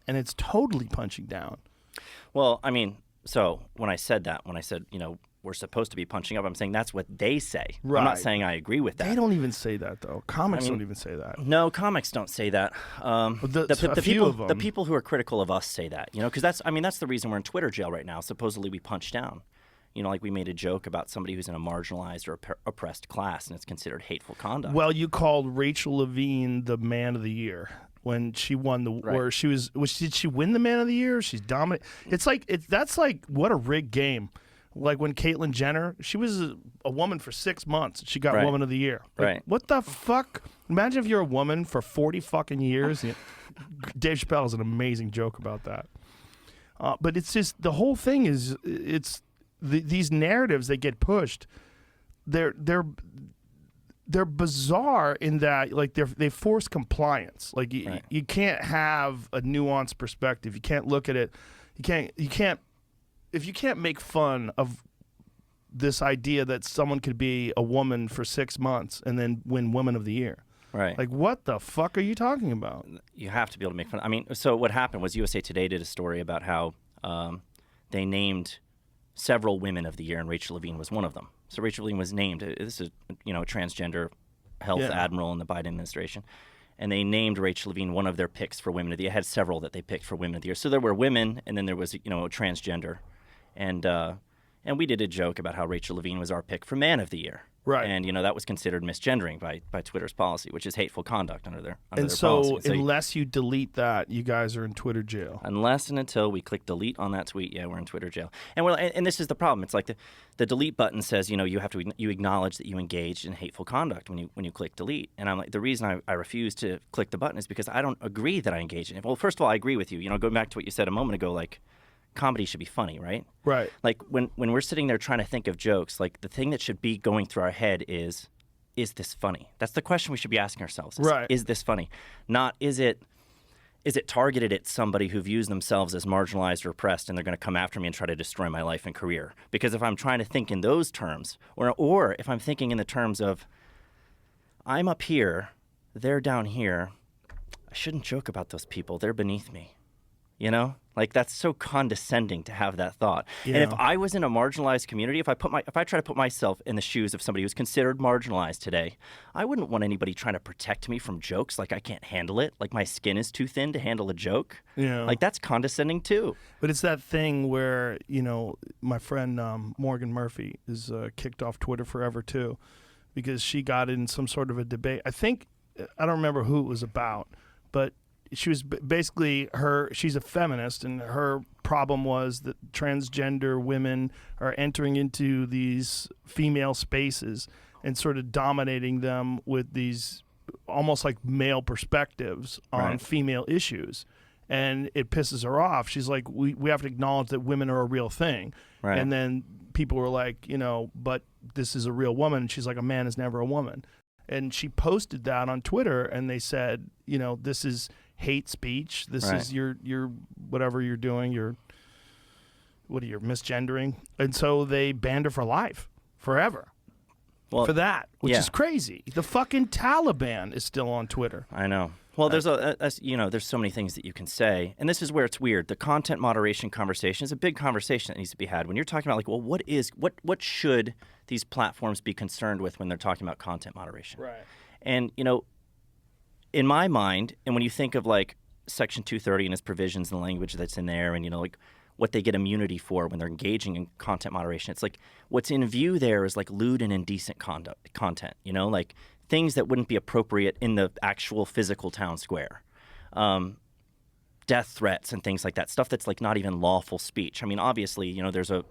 and it's totally punching down. Well, I mean, so when I said, we're supposed to be punching up, I'm saying that's what they say. Right. I'm not saying I agree with that. They don't even say that, though. Comics don't even say that. No, comics don't say that. The people who are critical of us say that, because that's the reason we're in Twitter jail right now. Supposedly we punch down. Like we made a joke about somebody who's in a marginalized or oppressed class, and it's considered hateful conduct. Well, you called Rachel Levine the Man of the Year when she won the where she was did she win the Man of the Year? She's dominant. That's like what a rigged game. Like when Caitlyn Jenner, she was a woman for 6 months. She got Woman of the Year. Right. What the fuck? Imagine if you're a woman for 40 fucking years. Dave Chappelle has an amazing joke about that. But it's just, the whole thing is, these narratives that get pushed, they're bizarre in that, like, they force compliance. Like you can't have a nuanced perspective. You can't look at it. You can't. If you can't make fun of this idea that someone could be a woman for 6 months and then win Woman of the Year, right? Like, what the fuck are you talking about? You have to be able to make fun. I mean, so what happened was USA Today did a story about how they named several Women of the Year, and Rachel Levine was one of them. So Rachel Levine was named. This is a transgender health admiral in the Biden administration. And they named Rachel Levine one of their picks for Women of the Year. They had several that they picked for Women of the Year. So there were women, and then there was, a transgender. And we did a joke about how Rachel Levine was our pick for Man of the Year. Right. And, that was considered misgendering by Twitter's policy, which is hateful conduct under their policy. So unless you delete that, you guys are in Twitter jail. Unless and until we click delete on that tweet, we're in Twitter jail. And this is the problem. It's like the delete button says, you acknowledge that you engaged in hateful conduct when you click delete. And I'm like, the reason I refuse to click the button is because I don't agree that I engaged in it. Well, first of all, I agree with you. Going back to what you said a moment ago, like, comedy should be funny, right? Right. Like when we're sitting there trying to think of jokes, like the thing that should be going through our head is this funny? That's the question we should be asking ourselves. Right. Is this funny? Not is it targeted at somebody who views themselves as marginalized or oppressed and they're going to come after me and try to destroy my life and career? Because if I'm trying to think in those terms, or if I'm thinking in the terms of I'm up here, they're down here, I shouldn't joke about those people. They're beneath me. Like that's so condescending to have that thought. Yeah. And if I was in a marginalized community, if I try to put myself in the shoes of somebody who's considered marginalized today, I wouldn't want anybody trying to protect me from jokes. Like I can't handle it. Like my skin is too thin to handle a joke. Yeah. Like that's condescending too. But it's that thing where, my friend Morgan Murphy is kicked off Twitter forever too, because she got in some sort of a debate. I don't remember who it was about, but she was basically she's a feminist, and her problem was that transgender women are entering into these female spaces and sort of dominating them with these almost like male perspectives on female issues. And it pisses her off. She's like, we have to acknowledge that women are a real thing. Right. And then people were like, but this is a real woman. And she's like, a man is never a woman. And she posted that on Twitter, and they said, this is hate speech. This is your whatever you're doing. You're misgendering. And so they banned her for life, forever, for that, which is crazy. The fucking Taliban is still on Twitter. I know. Well, there's there's so many things that you can say, and this is where it's weird. The content moderation conversation is a big conversation that needs to be had when you're talking about like, well, what should these platforms be concerned with when they're talking about content moderation? Right. And in my mind, and when you think of like Section 230 and its provisions and the language that's in there, and like what they get immunity for when they're engaging in content moderation, it's like what's in view there is like lewd and indecent content, like things that wouldn't be appropriate in the actual physical town square. Death threats and things like that, stuff that's like not even lawful speech. I mean, obviously, there's a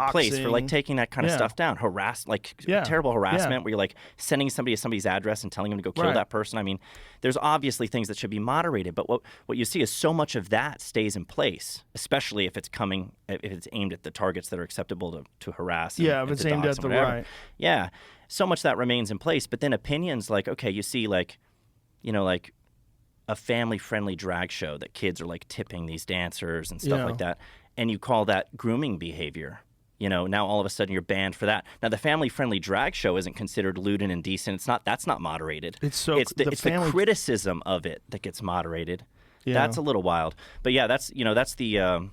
place for like taking that kind of stuff down. Terrible harassment where you're like sending somebody to somebody's address and telling them to go kill that person. I mean, there's obviously things that should be moderated, but what you see is so much of that stays in place, especially if it's aimed at the targets that are acceptable to harass. If it's aimed at the right. Yeah, so much that remains in place, but then opinions like, okay, you see like, like a family-friendly drag show that kids are like tipping these dancers and stuff like that, and you call that grooming behavior. Now all of a sudden you're banned for that. Now the family-friendly drag show isn't considered lewd and indecent. That's not moderated. It's the criticism of it that gets moderated. you That's know? a little wild. But yeah, that's the